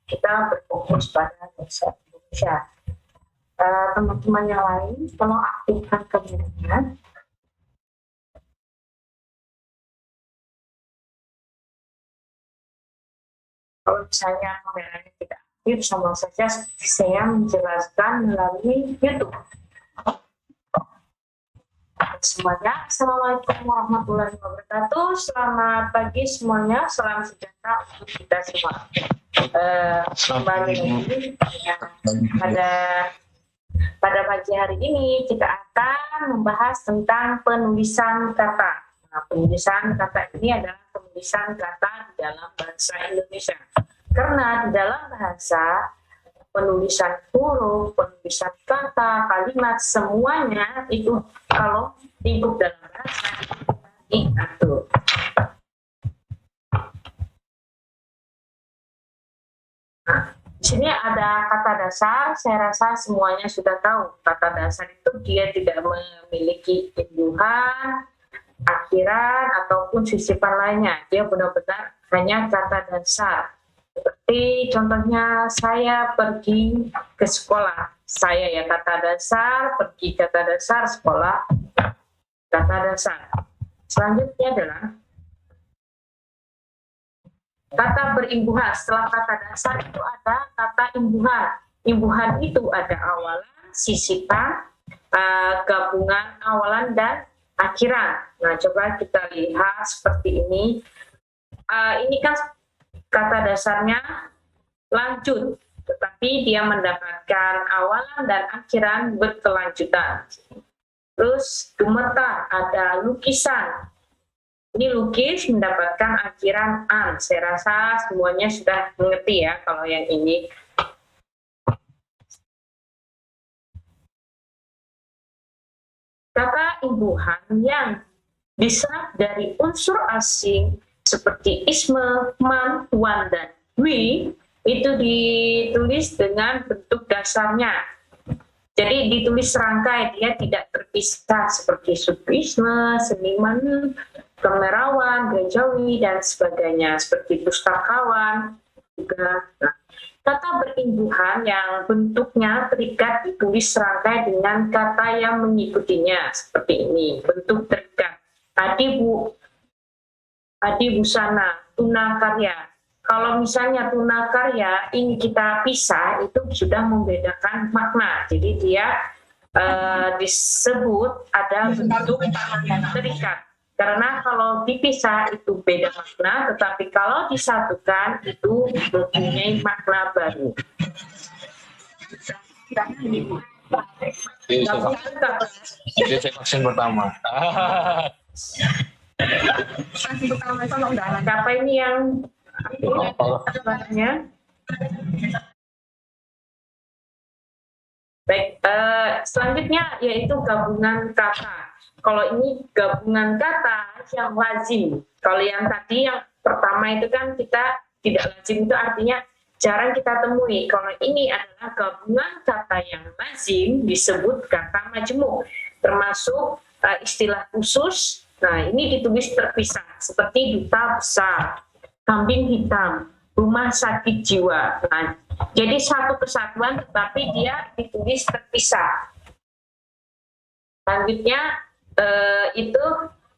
kita berfokus pada bahasa Indonesia. Teman-teman yang lain, tolong aktifkan kameranya. Kalau misalnya kameranya tidak aktif, sama saja saya menjelaskan melalui YouTube. Semuanya, Assalamualaikum warahmatullahi wabarakatuh. Selamat pagi semuanya, salam sejahtera untuk kita semua. Kembali lagi pada pagi hari ini kita akan membahas tentang penulisan kata. Nah, penulisan kata ini adalah penulisan kata di dalam bahasa Indonesia. Karena di dalam bahasa, penulisan huruf, penulisan kata, kalimat, semuanya itu kalau lingkup dalam bahasa diatur. Nah, di sini ada kata dasar. Saya rasa semuanya sudah tahu. Kata dasar itu dia tidak memiliki imbuhan, akhiran, ataupun sisipan lainnya. Dia benar-benar hanya kata dasar. Seperti contohnya saya pergi ke sekolah. Saya ya kata dasar, pergi kata dasar, sekolah kata dasar. Selanjutnya adalah kata berimbuhan. Setelah kata dasar itu ada kata imbuhan. Imbuhan itu ada awalan, sisipan, gabungan awalan dan akhiran. Nah, coba kita lihat seperti ini. Ini kan kata dasarnya lanjut, tetapi dia mendapatkan awalan dan akhiran berkelanjutan. Terus gemetar, ada lukisan. Ini lukis mendapatkan akhiran an. Saya rasa semuanya sudah mengerti ya kalau yang ini. Kata imbuhan yang bisa dari unsur asing seperti isme, man, wan, dan wi, itu ditulis dengan bentuk dasarnya. Jadi ditulis serangkai, dia tidak terpisah seperti sufisme, seniman, kemerawan, gerejawi, dan sebagainya, seperti pustakawan juga. Nah, kata berimbuhan yang bentuknya terikat ditulis serangkai dengan kata yang mengikutinya, seperti ini, bentuk terikat. Adi busana, tuna karya. Kalau misalnya tuna karya ini kita pisah, itu sudah membedakan makna. Jadi dia disebut ada bentuk yang terikat. Karena kalau dipisah itu beda makna, tetapi kalau disatukan itu mempunyai makna baru. Jadi saya vaksin pertama. Siapa ini yang baik, selanjutnya yaitu gabungan kata. Kalau ini gabungan kata yang lazim. Kalau yang tadi yang pertama itu kan kita tidak lazim, itu artinya jarang kita temui. Kalau ini adalah gabungan kata yang lazim disebut kata majmuk, termasuk istilah khusus. Nah, ini ditulis terpisah seperti duta besar, kambing hitam, rumah sakit jiwa. Nah, jadi satu kesatuan tetapi dia ditulis terpisah. Selanjutnya itu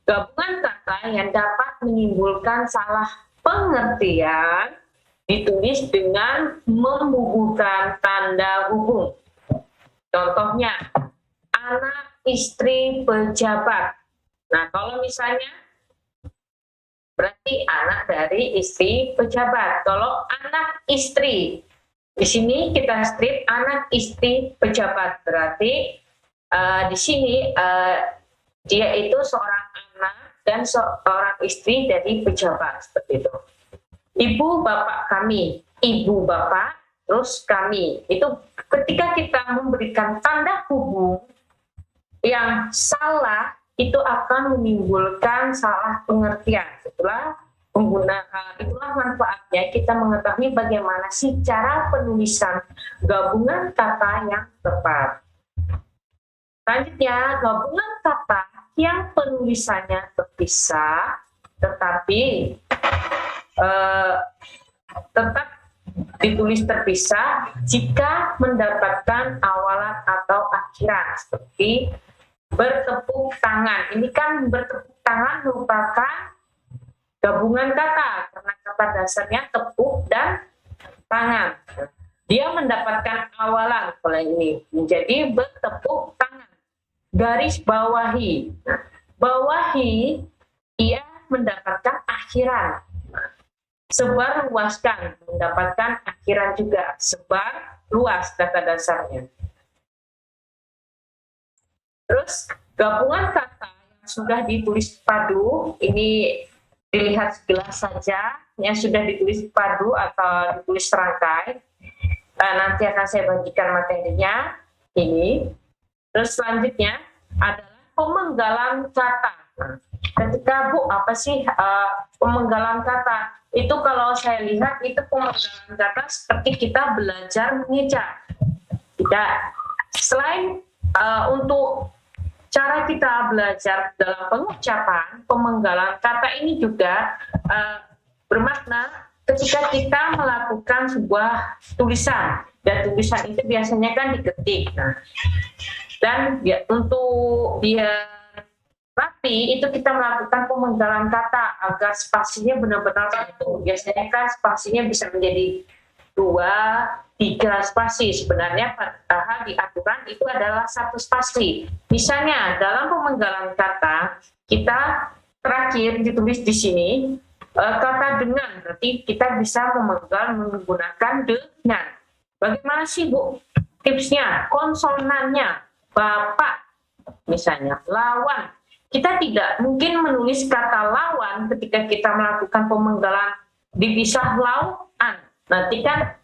gabungan kata yang dapat menimbulkan salah pengertian ditulis dengan membubuhkan tanda hubung. Contohnya anak istri pejabat. Nah, kalau misalnya berarti anak dari istri pejabat. Kalau anak istri, di sini kita strip anak istri pejabat, berarti di sini dia itu seorang anak dan seorang istri dari pejabat, seperti itu. Ibu bapak kami, ibu bapak, terus kami. Itu ketika kita memberikan tanda hubung yang salah, itu akan menimbulkan salah pengertian. Itulah manfaatnya kita mengetahui bagaimana sih cara penulisan gabungan kata yang tepat. Selanjutnya, gabungan kata yang penulisannya terpisah, tetapi tetap ditulis terpisah jika mendapatkan awalan atau akhiran, seperti bertepuk tangan. Ini kan bertepuk tangan merupakan gabungan kata karena kata dasarnya tepuk dan tangan. Dia mendapatkan awalan oleh ini menjadi bertepuk tangan. Garis bawahi. Nah, bawahi ia mendapatkan akhiran. Sebar luaskan mendapatkan akhiran juga. Sebar luas kata dasarnya. Terus gabungan kata yang sudah ditulis padu ini dilihat sekilas saja yang sudah ditulis padu atau ditulis serangkai. Nanti akan saya bagikan materinya ini. Terus selanjutnya adalah pemenggalan kata. Ketika Bu, apa sih pemenggalan kata? Itu kalau saya lihat itu pemenggalan kata seperti kita belajar mengeja. Tidak. Selain untuk cara kita belajar dalam pengucapan, pemenggalan kata ini juga bermakna ketika kita melakukan sebuah tulisan. Dan tulisan itu biasanya kan diketik. Nah, dan untuk biar rapi itu kita melakukan pemenggalan kata agar spasinya benar-benar satu. Biasanya kan spasinya bisa menjadi 2, 3 spasi. Sebenarnya padahal di aturan itu adalah 1 spasi. Misalnya dalam pemenggalan kata kita terakhir ditulis di sini kata dengan, berarti kita bisa memenggal menggunakan dengan. Bagaimana sih Bu tipsnya? Konsonannya bapak misalnya, lawan. Kita tidak mungkin menulis kata lawan ketika kita melakukan pemenggalan dipisah lawan. Nanti kan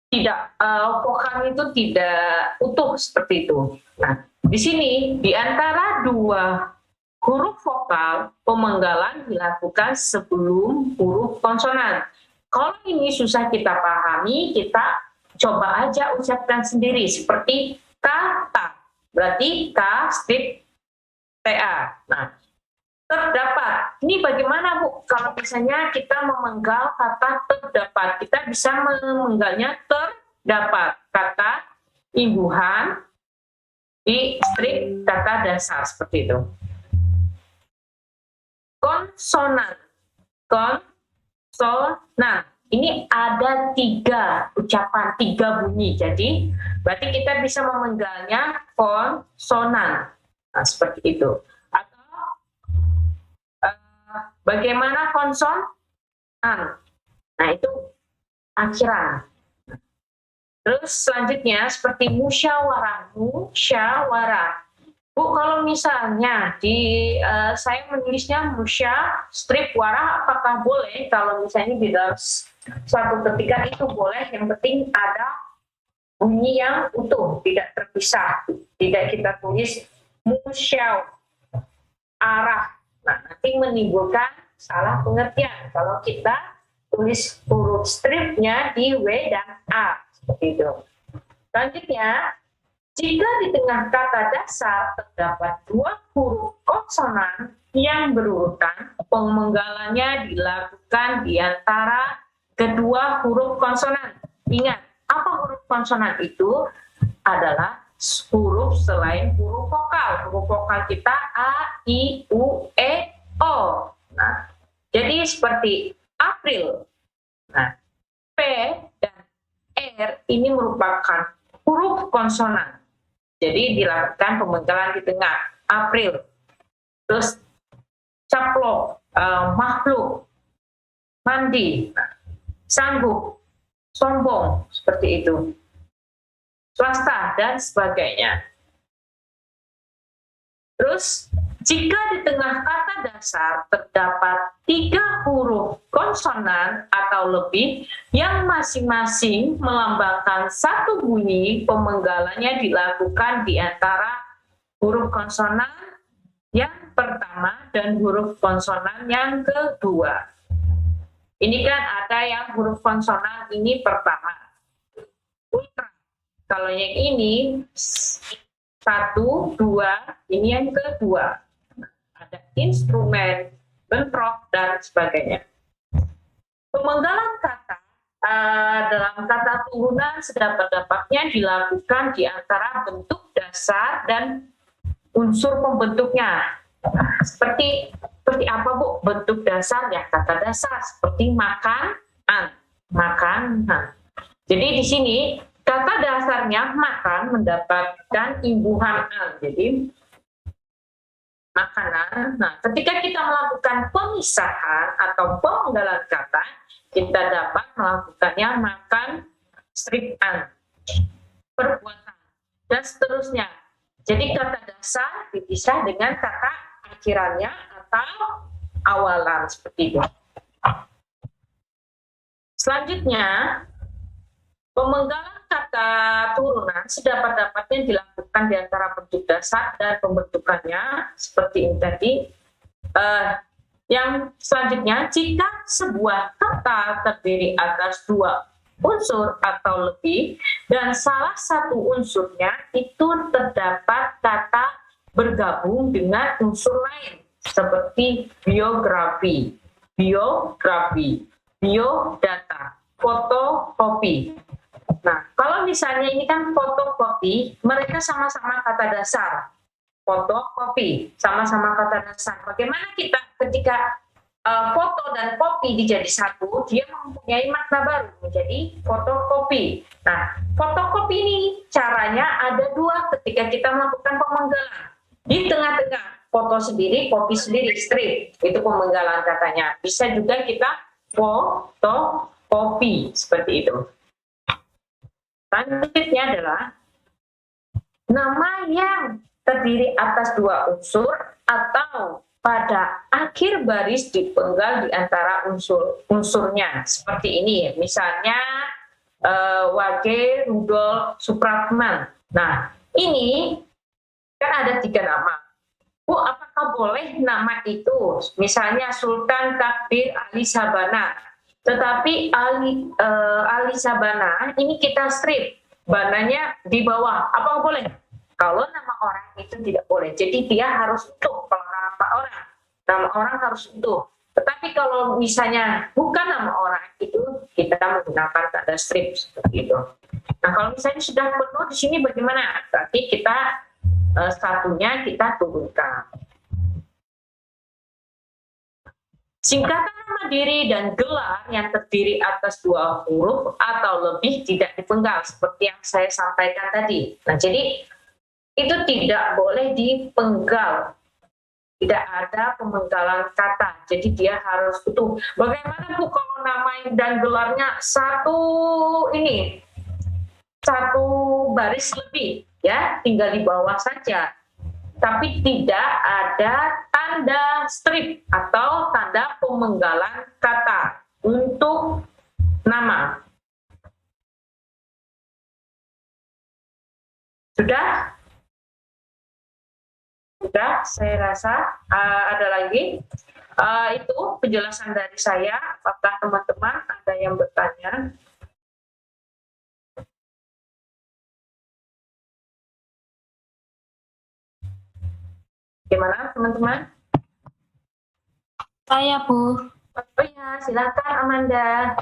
tidak vokal itu tidak utuh seperti itu. Nah, di sini di antara 2 huruf vokal pemenggalan dilakukan sebelum huruf konsonan. Kalau ini susah kita pahami, kita coba aja ucapkan sendiri seperti kata. Berarti K strip TA. Nah, terdapat. Ini bagaimana Bu? Kalau misalnya kita memenggal kata terdapat, kita bisa memenggalnya terdapat. Kata imbuhan di strip kata dasar seperti itu. Konsonan. Konsonan. Ini ada 3 ucapan, 3 bunyi. Jadi berarti kita bisa memenggalnya konsonan. Nah, seperti itu. Atau bagaimana konsonan? Nah, itu akhiran. Terus selanjutnya seperti musyawarah. Musyawarah. Bu, kalau misalnya saya menulisnya musya strip warah, apakah boleh? Kalau misalnya di dalam suatu ketikan itu boleh, yang penting ada bunyi yang utuh, tidak terpisah. Tidak kita tulis musyawarah. Nah, nanti menimbulkan salah pengertian kalau kita tulis huruf stripnya di W dan A. Seperti itu. Selanjutnya, jika di tengah kata dasar terdapat 2 huruf konsonan yang berurutan, pemenggalannya dilakukan di antara kedua huruf konsonan. Ingat, apa huruf konsonan itu? Adalah huruf selain huruf vokal. Huruf vokal kita A, I, U, E, O. Nah, jadi seperti April. Nah, P dan R ini merupakan huruf konsonan. Jadi dilakukan pemenggalan di tengah. April. Terus caplok, makhluk, mandi, sanggup, sombong, seperti itu. Swasta dan sebagainya. Terus jika di tengah kata dasar terdapat 3 huruf konsonan atau lebih yang masing-masing melambangkan 1 bunyi, pemenggalannya dilakukan di antara huruf konsonan yang pertama dan huruf konsonan yang kedua. Ini kan ada yang huruf konsonan ini pertama. Ultra. Kalau yang ini 1, 2, ini yang kedua. Ada instrumen, bentrok, dan sebagainya. Pemenggalan kata dalam kata turunan sedapat-dapatnya dilakukan di antara bentuk dasar dan unsur pembentuknya. Nah, seperti apa Bu bentuk dasar ya? Kata dasar seperti makanan. Jadi di sini kata dasarnya makan mendapatkan imbuhan an. Jadi makanan. Nah, ketika kita melakukan pemisahan atau pemenggalan kata, kita dapat melakukannya makan, strip an, perbuatan, dan seterusnya. Jadi kata dasar dipisah dengan kata akhirannya atau awalan seperti itu. Selanjutnya, pemenggalan kata turunan sedapat-dapatnya dilakukan di antara bentuk dasar dan pembentukannya seperti ini tadi. Yang selanjutnya, jika sebuah kata terdiri atas dua unsur atau lebih dan salah satu unsurnya itu terdapat kata bergabung dengan unsur lain seperti biografi, biodata, fotokopi. Nah, kalau misalnya ini kan fotokopi, mereka sama-sama kata dasar. Fotokopi, sama-sama kata dasar. Bagaimana kita ketika foto dan kopi dijadi satu, dia mempunyai makna baru menjadi fotokopi. Nah, fotokopi ini caranya ada dua ketika kita melakukan pemenggalan. Di tengah-tengah, foto sendiri, kopi sendiri, strip. Itu pemenggalan katanya. Bisa juga kita fotokopi, seperti itu. Selanjutnya adalah nama yang terdiri atas dua unsur atau pada akhir baris dipenggal di antara unsurnya seperti ini, misalnya Wage Rudolf Supratman. Nah, ini kan ada 3 nama. Bu, apakah boleh nama itu misalnya Sultan Takdir Ali Sabana, tetapi Ali Sabana ini kita strip, bananya di bawah, apakah boleh? Kalau nama orang itu tidak boleh, jadi dia harus utuh. Kalau nama orang harus utuh. Tetapi kalau misalnya bukan nama orang itu, kita menggunakan tanda strip seperti itu. Nah, kalau misalnya sudah penuh di sini bagaimana? Berarti kita satunya kita turunkan. Singkatan nama diri dan gelar yang terdiri atas 2 huruf atau lebih tidak dipenggal seperti yang saya sampaikan tadi. Nah, jadi itu tidak boleh dipenggal, tidak ada pemenggalan kata, jadi dia harus utuh. Bagaimana Bu kalau nama dan gelarnya satu baris lebih, ya tinggal di bawah saja, tapi tidak ada tanda strip atau tanda pemenggalan kata untuk nama. Sudah, saya rasa ada lagi. Itu penjelasan dari saya. Apakah teman-teman ada yang bertanya? Gimana teman-teman? Saya Bu. Oh ya, silakan Amanda.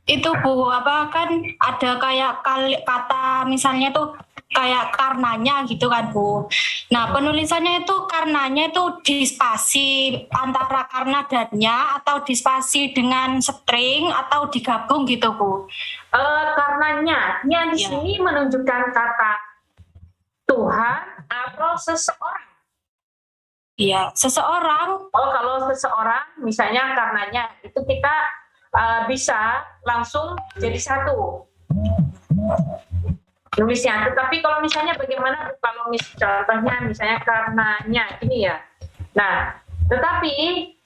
Itu Bu, apa kan ada kayak kata misalnya tuh kayak karenanya gitu kan Bu. Nah, penulisannya itu karenanya itu dispasi antara karena dannya atau dispasi dengan string atau digabung gitu Bu. Karenanya yang di sini menunjukkan kata Tuhan atau seseorang. Iya, seseorang. Oh, kalau seseorang misalnya karenanya itu kita bisa langsung jadi satu nulisnya. Tetapi kalau misalnya bagaimana kalau contohnya misalnya karenanya ini ya. Nah, tetapi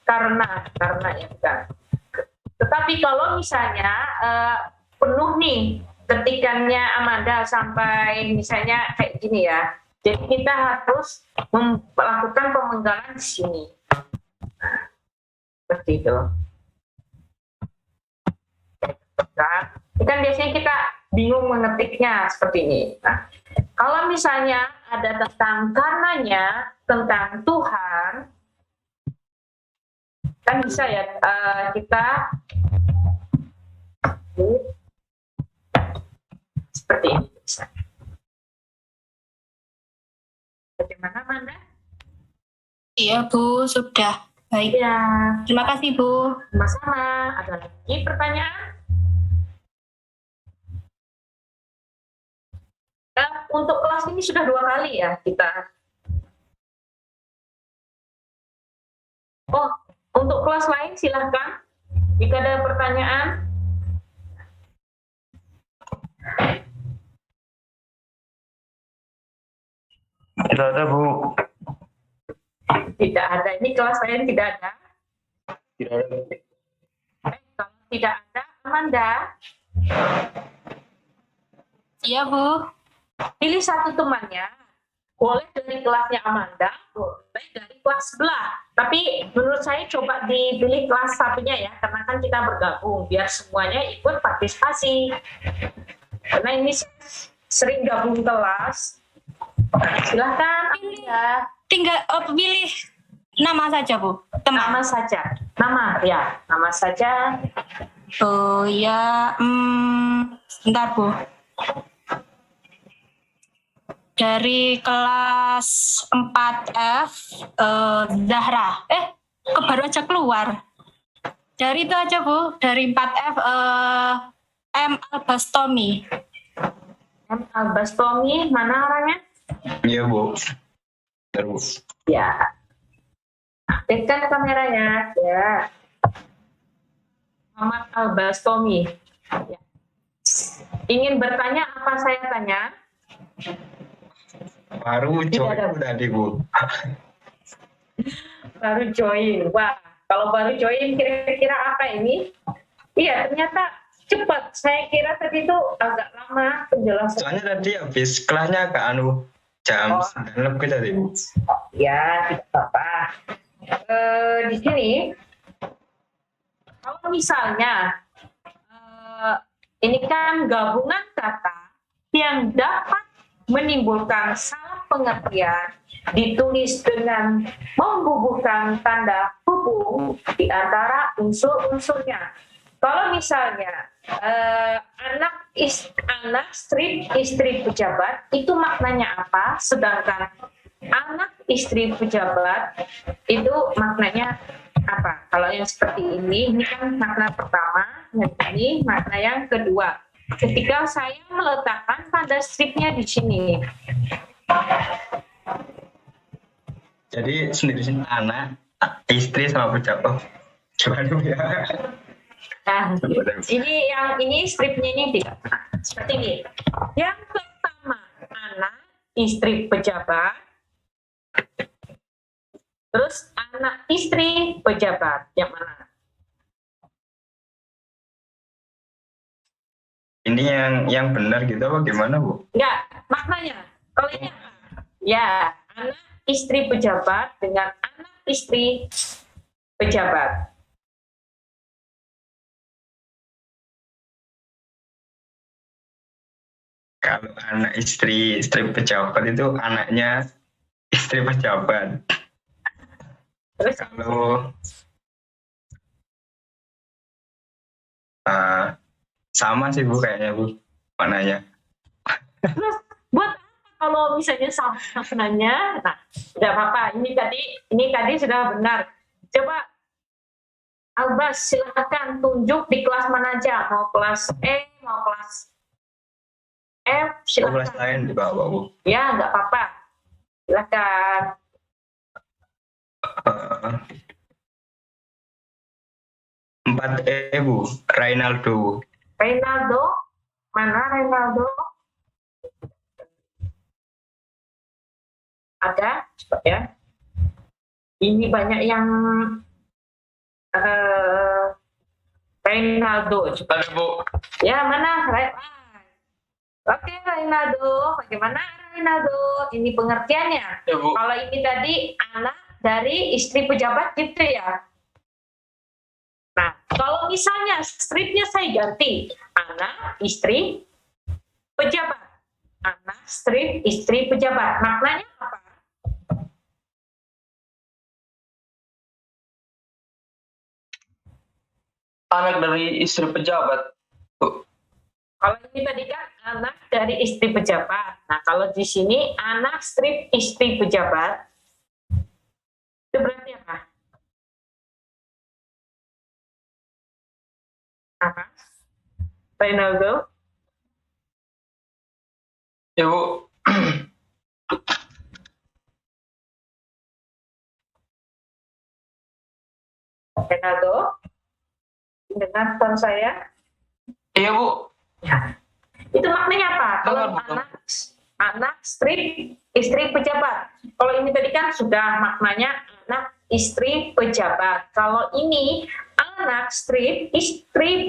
karena ya bukan. Tetapi kalau misalnya penuh nih ketikannya Amanda sampai misalnya kayak gini ya. Jadi kita harus melakukan pemenggalan di sini. Nah, seperti itu. Kan biasanya kita bingung mengetiknya seperti ini. Nah, kalau misalnya ada tentang karenanya, tentang Tuhan, kan bisa ya kita Seperti ini bisa. Bagaimana Manda? Iya Bu, sudah. Baik. Ya, Terima kasih Bu. sama-sama. Ada lagi pertanyaan? Untuk kelas ini sudah 2 kali ya kita. Oh, untuk kelas lain silahkan. Jika ada pertanyaan. Tidak ada, Bu. Tidak ada. Ini kelas lain tidak ada. Tidak ada. Kalau tidak ada, Amanda, Iya Bu. pilih satu temannya. Boleh dari kelasnya Amanda, boleh dari kelas sebelah. Tapi menurut saya coba dipilih kelas satunya ya, karena kan kita bergabung, biar semuanya ikut partisipasi. Karena ini sering gabung kelas. Silahkan Amanda. Tinggal pilih nama saja Bu. Nama saja. Nama saja. Oh ya, bentar Bu. Dari kelas 4F, Zahra. Baru aja keluar. Dari itu aja Bu, dari 4F, M. Albastomi. M. Albastomi, mana orangnya? Iya, Bu. Terus. Ya. Aktifkan kameranya. Ya. Muhammad Albastomi. Ya. Ingin bertanya apa saya tanya? Baru Tidak ada. join tadi, Bu. Baru join. Wah, kalau baru join kira-kira apa ini? Iya, ternyata cepat. Saya kira tadi itu agak lama penjelasan. Soalnya tadi habis kelasnya agak jam 9 lebih tadi, Bu. Ya, tidak apa-apa. Di sini, kalau misalnya ini kan gabungan kata yang dapat menimbulkan salah pengertian ditulis dengan membubuhkan tanda hubung di antara unsur-unsurnya. Kalau misalnya anak strip istri pejabat itu maknanya apa, sedangkan anak istri pejabat itu maknanya apa? Kalau yang seperti ini kan makna pertama, yang ini makna yang kedua. Ketika saya meletakkan tanda stripnya di sini. Jadi sendiri anak, istri sama pejabat. Coba dulu ya. Nah, ini stripnya ini tidak seperti ini. Yang pertama anak istri pejabat, terus anak istri pejabat yang mana? Ini yang benar gitu apa gimana, Bu? Enggak, maknanya. Kalau ini apa? Ya, anak istri pejabat dengan anak istri pejabat. Kalau anak istri pejabat itu anaknya istri pejabat. Terus Kalau sama sih Bu kayaknya Bu maknanya. terus buat apa kalau misalnya sama maknanya? Nah, tidak apa-apa. Ini tadi sudah benar. Coba Albas silakan tunjuk di kelas mana aja, mau kelas E, mau kelas F, silakan. Kelas lain juga Bu. Ya, nggak apa-apa. Silakan. 4E Bu, Ronaldo. Reynaldo, mana Reynaldo? Ada, coba ya. Ini banyak yang Reynaldo. Ada Bu. Ya, mana? Oke, Reynaldo. Bagaimana Reynaldo? Ini pengertiannya. Ya Bu. Kalau ini tadi anak dari istri pejabat gitu ya. Nah, kalau misalnya stripnya saya ganti anak istri pejabat, anak strip istri pejabat, maknanya apa? Anak dari istri pejabat. Kalau ini tadi kan anak dari istri pejabat. Nah, kalau di sini anak istri pejabat, itu berarti apa? Apa? Reynaldo? Ya Bu, Reynaldo? Dengar pesan saya? iya Bu. Ya. Itu maknanya apa? Kalau Dengar, Bu. anak istri pejabat. Kalau ini tadi kan sudah maknanya anak istri pejabat. Kalau ini anak istri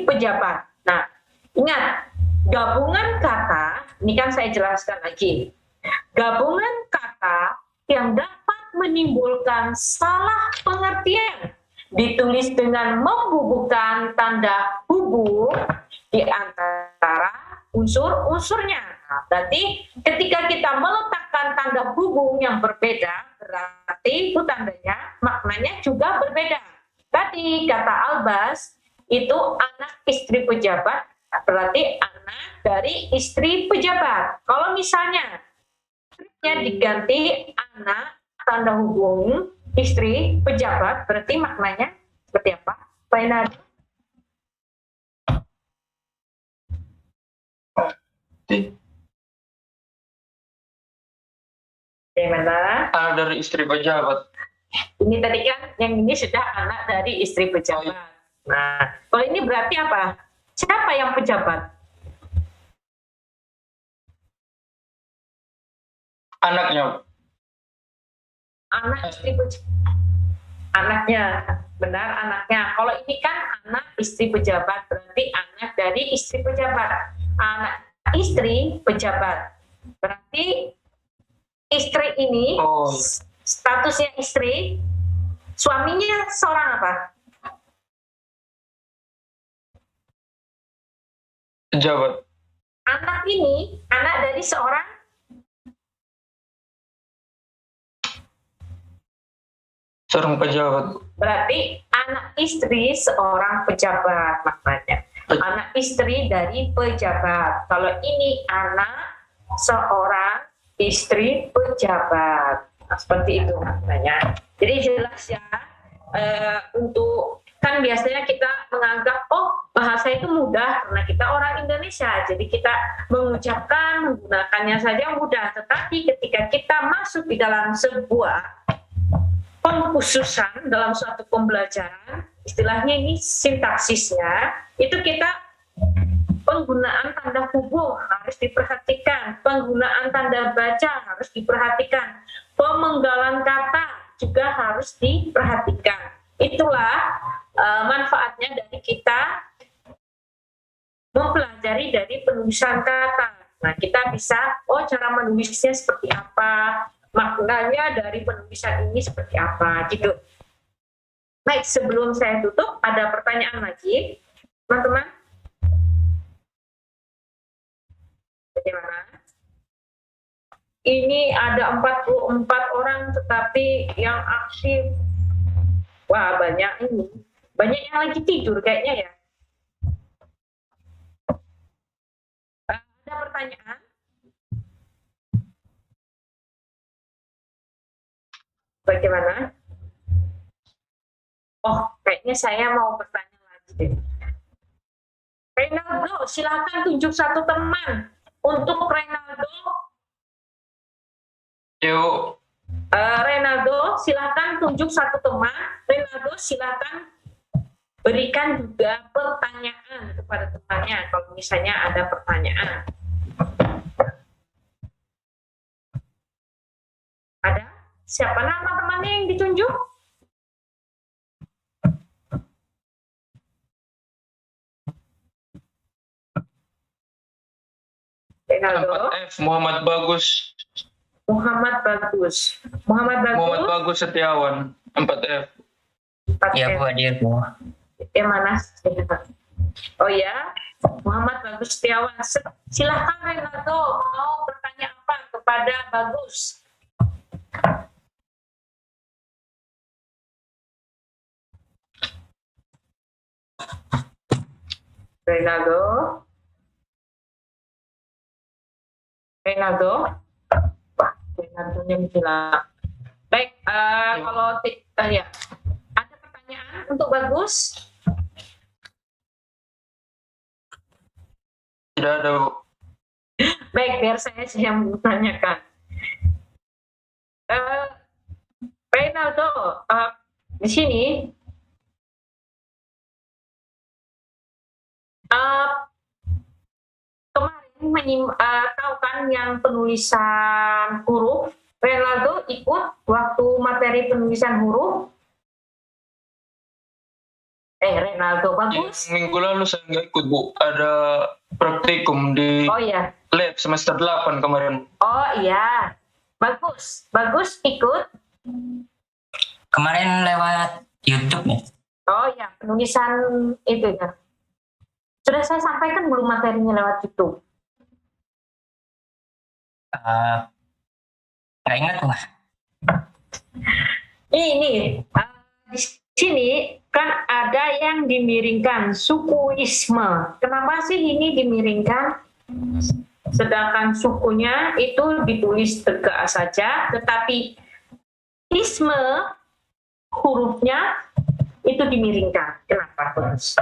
pejabat. Nah, ingat gabungan kata, ini kan saya jelaskan lagi. Gabungan kata yang dapat menimbulkan salah pengertian ditulis dengan membubuhkan tanda hubung di antara unsur-unsurnya. Nah, berarti ketika kita meletakkan tanda hubung yang berbeda, berarti itu tandanya maknanya juga berbeda. Tadi kata Albas itu anak istri pejabat, berarti anak dari istri pejabat. Kalau misalnya diganti anak tanda hubung istri pejabat, berarti maknanya seperti apa? Pak Enad? Bagaimana? Anak dari istri pejabat. Ini tadi kan yang ini sudah anak dari istri pejabat. Nah, kalau ini berarti apa? Siapa yang pejabat? Anaknya. Anak istri pejabat. Anaknya, benar anaknya. Kalau ini kan anak istri pejabat, berarti anak dari istri pejabat. Anak istri pejabat. Berarti istri ini statusnya istri, suaminya seorang apa? Pejabat. Anak ini anak dari seorang pejabat. berarti anak istri seorang pejabat maknanya. Anak istri dari pejabat. Kalau ini anak seorang istri pejabat. Nah, seperti itu maknanya. Jadi jelas ya, untuk kan biasanya kita menganggap bahasa itu mudah karena kita orang Indonesia, jadi kita mengucapkan menggunakannya saja mudah. Tetapi ketika kita masuk di dalam sebuah pengkhususan dalam suatu pembelajaran, istilahnya ini sintaksisnya, itu kita penggunaan tanda hubung harus diperhatikan, penggunaan tanda baca harus diperhatikan, pemenggalan kata juga harus diperhatikan. Itulah manfaatnya dari kita mempelajari dari penulisan kata. Nah, kita bisa, cara menulisnya seperti apa, maknanya dari penulisan ini seperti apa, gitu. Baik, sebelum saya tutup, ada pertanyaan lagi, teman-teman? Bagaimana? Ini ada 44 orang, tetapi yang aktif, wah banyak ini. Banyak yang lagi tidur kayaknya ya. Ada pertanyaan? Bagaimana? Kayaknya saya mau bertanya lagi deh. Reynaldo, silakan tunjuk satu teman. Untuk Reynaldo, Yuk. Reynaldo, silakan tunjuk satu teman. Reynaldo, silakan berikan juga pertanyaan kepada temannya kalau misalnya ada pertanyaan. Ada? Siapa nama temannya yang ditunjuk? Reynaldo. 4F, Muhammad Bagus. Muhammad Bagus. Muhammad Bagus Setiawan. 4F. Iya Bu, hadir Bu. Yang mana? Oh ya, Muhammad Bagus Setiawan. Silahkan Reynaldo, mau bertanya apa kepada Bagus? Reynaldo. Renaldo. Wah, Renaldo yang bilang. Baik, kalau ya ada pertanyaan untuk Bagus? Tidak ada, Bu. Baik, biar saya yang menanyakan. Renaldo, di sini kemarin tahu kan yang penulisan huruf, Renaldo ikut waktu materi penulisan huruf. Renaldo Bagus. Minggu lalu saya nggak ikut, Bu. Ada praktikum di Oh iya. lab semester 8 kemarin. Oh iya. Bagus ikut. Kemarin lewat YouTube nih. Oh iya, penulisan itu ya. Sudah saya sampaikan belum materinya lewat YouTube? Nggak ingat, Bu. Ini di sini kan ada yang dimiringkan, sukuisme. Kenapa sih ini dimiringkan? Sedangkan sukunya itu ditulis tegak saja, tetapi isme hurufnya itu dimiringkan. Kenapa, Bos?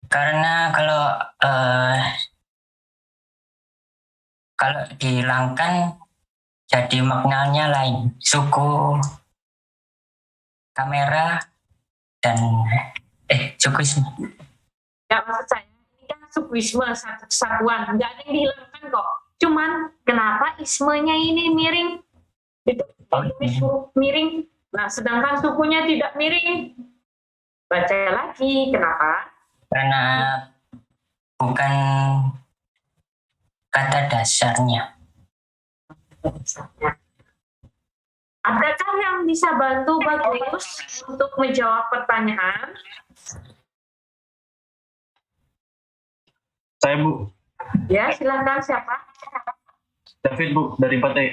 Karena kalau dihilangkan jadi maknanya lain. Suku kamera dan suku Ya, maksud saya ini kan sukuisme, satu kesatuan, nggak ada yang dihilangkan kok. Cuman kenapa ismenya ini miring? Itu huruf miring. Nah, sedangkan sukunya tidak miring. Baca lagi, kenapa? karena bukan kata dasarnya. Adakah yang bisa bantu Bagus untuk menjawab pertanyaan? Saya, Bu. Ya, silakan siapa? David, Bu, dari 4E.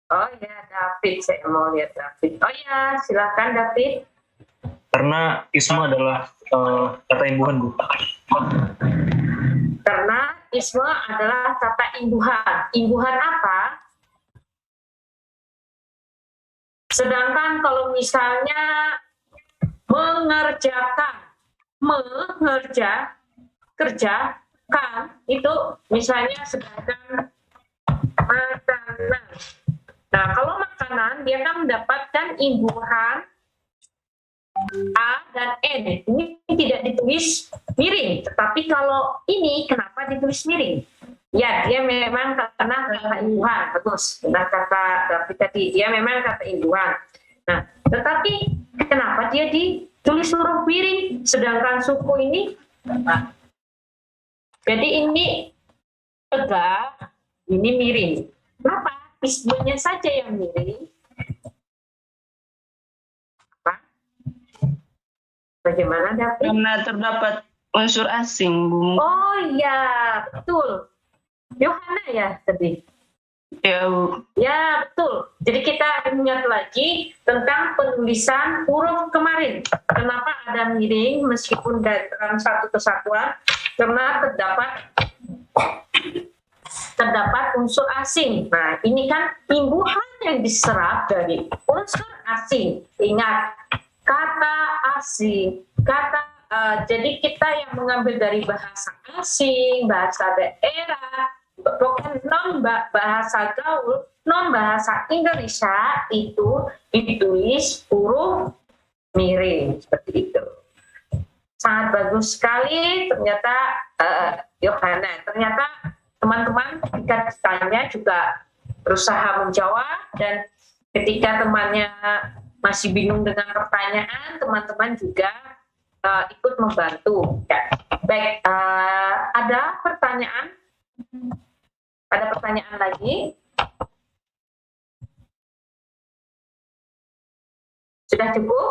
Oh ya, David, saya mau lihat David. Oh ya, silakan David. Karena isme adalah kata imbuhan, Bu. Karena isme adalah kata imbuhan. Imbuhan apa? Sedangkan kalau misalnya kerjakan itu misalnya sedangkan makanan. Nah, kalau makanan dia kan mendapatkan imbuhan A dan N. Ini tidak ditulis miring, tetapi kalau ini kenapa ditulis miring? Ya, dia memang karena kata imbuhan, bagus. Benar kata David tadi, dia memang kata imbuhan. Nah, tetapi kenapa dia ditulis huruf miring, sedangkan suku ini? Jadi ini tegak, ini miring. Kenapa? Ismenya saja yang miring. Apa? Bagaimana, David? Karena terdapat unsur asing, Bu. Oh iya, betul. Yohana ya tadi. Ya, Bu. Ya, betul. Jadi kita ingat lagi tentang penulisan huruf kemarin. Kenapa ada miring meskipun dalam satu kesatuan? Karena terdapat unsur asing. Nah, ini kan imbuhan yang diserap dari unsur asing. Ingat, kata asing, jadi kita yang mengambil dari bahasa asing, bahasa daerah, bukan bahasa gaul, non bahasa Indonesia itu ditulis huruf miring seperti itu. Sangat bagus sekali ternyata Yohana. Ternyata teman-teman ketika ditanya juga berusaha menjawab, dan ketika temannya masih bingung dengan pertanyaan, teman-teman juga ikut membantu. Ya. Baik, ada pertanyaan? Ada pertanyaan lagi? Sudah cukup?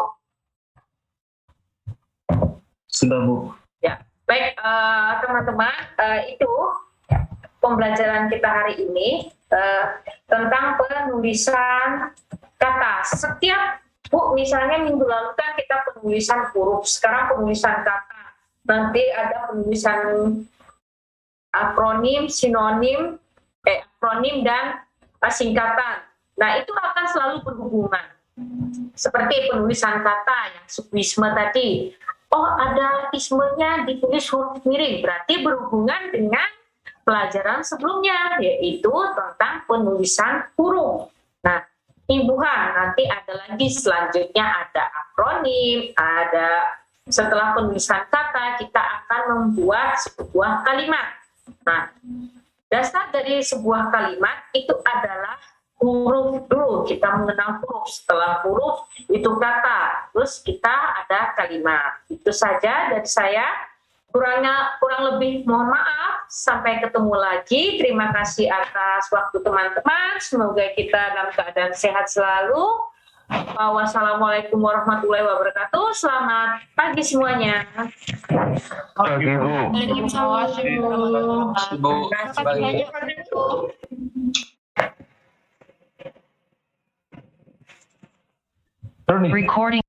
Sudah, Bu. Ya, baik teman-teman, itu pembelajaran kita hari ini tentang penulisan kata. Setiap misalnya minggu lalu kan kita penulisan huruf, sekarang penulisan kata. Nanti ada penulisan akronim, sinonim, akronim dan singkatan. Nah, itu akan selalu berhubungan. Seperti penulisan kata yang sukuisme tadi. Oh, ada ismenya ditulis huruf miring, berarti berhubungan dengan pelajaran sebelumnya, yaitu tentang penulisan huruf. Nah, imbuhan nanti ada lagi selanjutnya, ada akronim, ada setelah penulisan kata kita akan membuat sebuah kalimat. Nah, dasar dari sebuah kalimat itu adalah huruf dulu. Kita mengenal huruf, setelah huruf itu kata, terus kita ada kalimat. Itu saja dari saya. Kurang lebih mohon maaf. Sampai ketemu lagi. Terima kasih atas waktu teman-teman. Semoga kita dalam keadaan sehat selalu. Wassalamualaikum warahmatullahi wabarakatuh. Selamat pagi semuanya. Waalaikumsalam. Bu, Terima kasih banyak. Terus nih. Recording